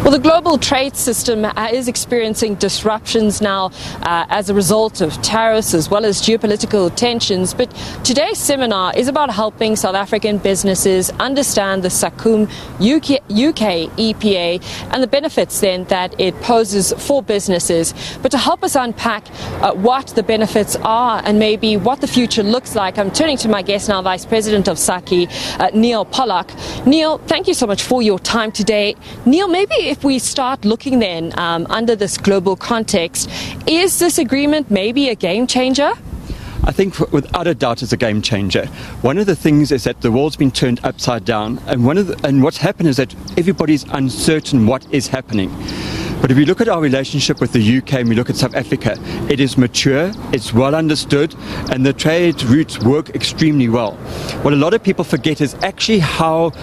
Well, the global trade system is experiencing disruptions now as a result of tariffs as well as geopolitical tensions. But today's seminar is about helping South African businesses understand the SACUM-UK EPA and the benefits then that it poses for businesses. But to help us unpack what the benefits are and maybe what the future looks like, I'm turning to my guest now, Vice President of SACI, Neil Pollock. Neil, thank you so much for your time today. Neil, maybe if we start looking then under this global context, is this agreement maybe a game changer? I think without a doubt it's a game changer. One of the things is that the world's been turned upside down, and what's happened is that everybody's uncertain what is happening. But if we look at our relationship with the UK and we look at South Africa, it is mature, it's well understood, and the trade routes work extremely well. What a lot of people forget is actually how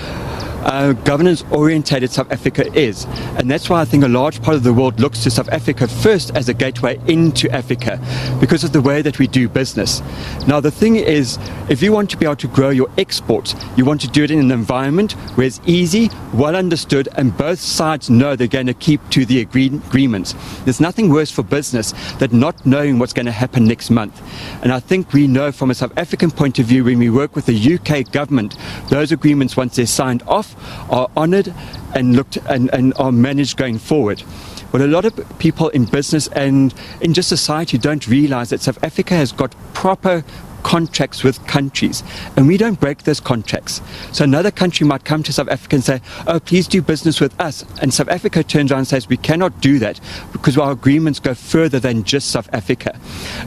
governance-orientated South Africa is, and that's why I think a large part of the world looks to South Africa first as a gateway into Africa because of the way that we do business. Now the thing is, if you want to be able to grow your exports, you want to do it in an environment where it's easy, well understood, and both sides know they're going to keep to the agreements. There's nothing worse for business than not knowing what's going to happen next month, and I think we know from a South African point of view, when we work with the UK government, those agreements, once they're signed off, are honoured and looked and are managed going forward. But a lot of people in business and in just society don't realise that South Africa has got proper contracts with countries, and we don't break those contracts. So another country might come to South Africa and say, oh, please do business with us, and South Africa turns around and says we cannot do that because our agreements go further than just South Africa.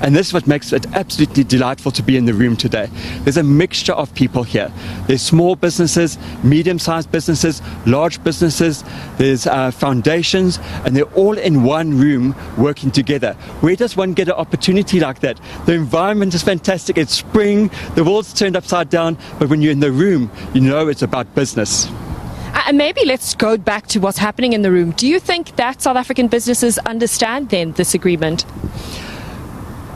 And this is what makes it absolutely delightful to be in the room today. There's a mixture of people here. There's small businesses, medium-sized businesses, large businesses, there's foundations, and they're all in one room working together. Where does one get an opportunity like that? The environment is fantastic. It's spring, the world's turned upside down, but when you're in the room, you know it's about business. And maybe let's go back to what's happening in the room. Do you think that South African businesses understand then this agreement?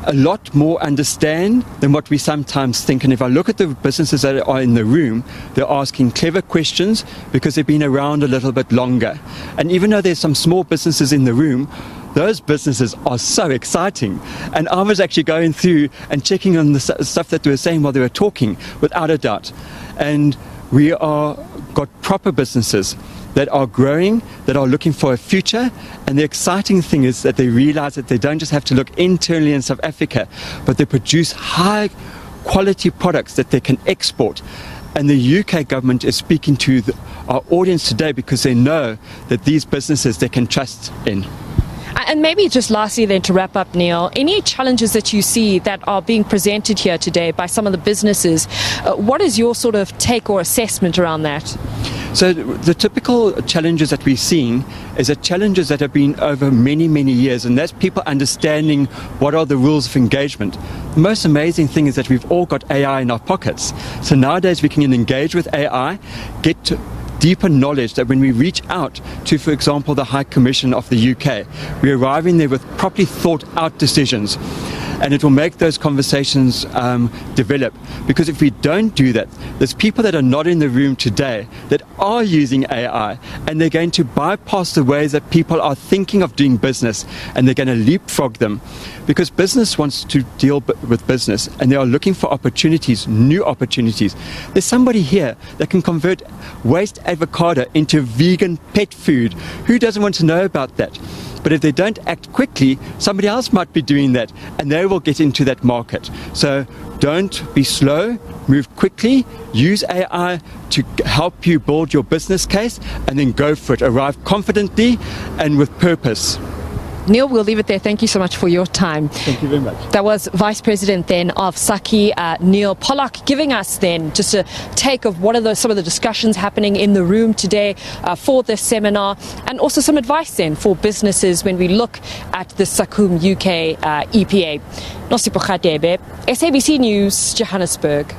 A lot more understand than what we sometimes think. And if I look at the businesses that are in the room, they're asking clever questions because they've been around a little bit longer. And even though there's some small businesses in the room, those businesses are so exciting. And I was actually going through and checking on the stuff that they were saying while they were talking, without a doubt. And we are got proper businesses that are growing, that are looking for a future. And the exciting thing is that they realize that they don't just have to look internally in South Africa, but they produce high quality products that they can export. And the UK government is speaking to our audience today because they know that these businesses they can trust in. And maybe just lastly then to wrap up, Neil, any challenges that you see that are being presented here today by some of the businesses, what is your sort of take or assessment around that? So the typical challenges that we're seeing is that challenges that have been over many, many years, and that's people understanding what are the rules of engagement. The most amazing thing is that we've all got AI in our pockets. So nowadays we can engage with AI, get to deeper knowledge that when we reach out to, for example, the High Commission of the UK, we're arriving there with properly thought out decisions. And it will make those conversations develop. Because if we don't do that, there's people that are not in the room today that are using AI, and they're going to bypass the ways that people are thinking of doing business, and they're going to leapfrog them. Because business wants to deal with business, and they are looking for opportunities, new opportunities. There's somebody here that can convert waste avocado into vegan pet food. Who doesn't want to know about that? But if they don't act quickly, somebody else might be doing that, and they will get into that market. So don't be slow, move quickly, use AI to help you build your business case, and then go for it. Arrive confidently and with purpose. Neil, we'll leave it there. Thank you so much for your time. Thank you very much. That was Vice President then of SACI, Neil Pollock, giving us then just a take of what are some of the discussions happening in the room today for this seminar, and also some advice then for businesses when we look at the SACUM-UK EPA. Nosipho, Radebe, SABC News, Johannesburg.